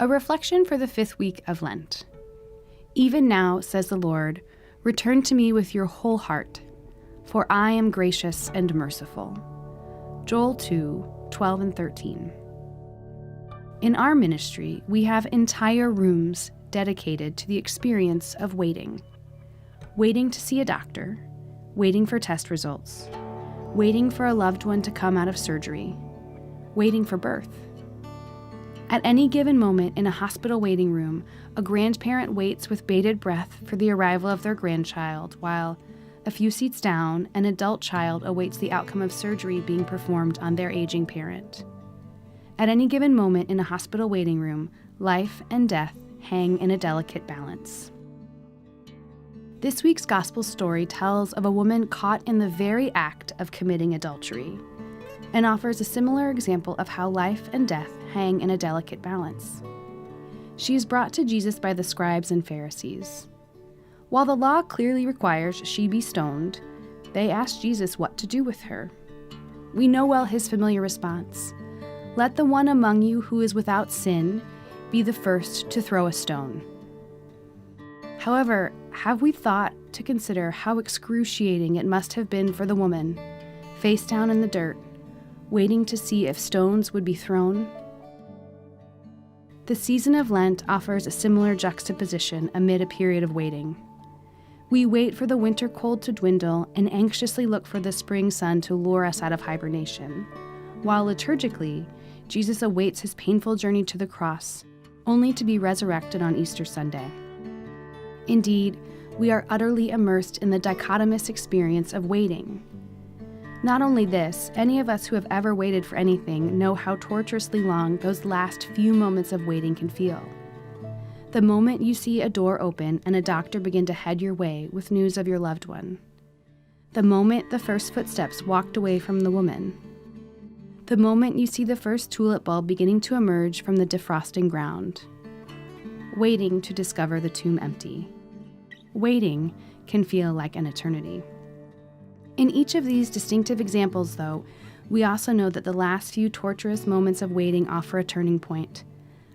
A reflection for the 5th week of Lent. Even now, says the Lord, return to me with your whole heart, for I am gracious and merciful. Joel 2:12 and 13. In our ministry, we have entire rooms dedicated to the experience of waiting. Waiting to see a doctor, waiting for test results, waiting for a loved one to come out of surgery, waiting for birth. At any given moment in a hospital waiting room, a grandparent waits with bated breath for the arrival of their grandchild, while, a few seats down, an adult child awaits the outcome of surgery being performed on their aging parent. At any given moment in a hospital waiting room, life and death hang in a delicate balance. This week's gospel story tells of a woman caught in the very act of committing adultery, and offers a similar example of how life and death hang in a delicate balance. She is brought to Jesus by the scribes and Pharisees. While the law clearly requires she be stoned, they ask Jesus what to do with her. We know well his familiar response: "Let the one among you who is without sin be the first to throw a stone." However, have we thought to consider how excruciating it must have been for the woman, face down in the dirt, waiting to see if stones would be thrown? The season of Lent offers a similar juxtaposition amid a period of waiting. We wait for the winter cold to dwindle and anxiously look for the spring sun to lure us out of hibernation, while liturgically, Jesus awaits his painful journey to the cross, only to be resurrected on Easter Sunday. Indeed, we are utterly immersed in the dichotomous experience of waiting. Not only this, any of us who have ever waited for anything know how torturously long those last few moments of waiting can feel. The moment you see a door open and a doctor begin to head your way with news of your loved one. The moment the first footsteps walked away from the woman. The moment you see the first tulip bulb beginning to emerge from the defrosting ground. Waiting to discover the tomb empty. Waiting can feel like an eternity. In each of these distinctive examples, though, we also know that the last few torturous moments of waiting offer a turning point,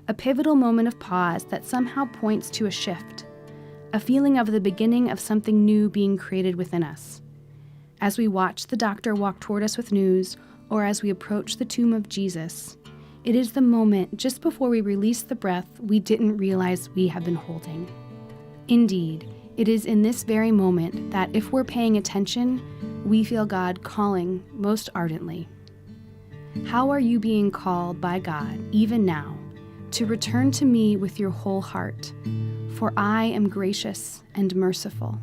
a pivotal moment of pause that somehow points to a shift, a feeling of the beginning of something new being created within us. As we watch the doctor walk toward us with news, or as we approach the tomb of Jesus, it is the moment just before we release the breath we didn't realize we have been holding. Indeed, it is in this very moment that, if we're paying attention, we feel God calling most ardently. How are you being called by God, even now, to return to me with your whole heart? For I am gracious and merciful.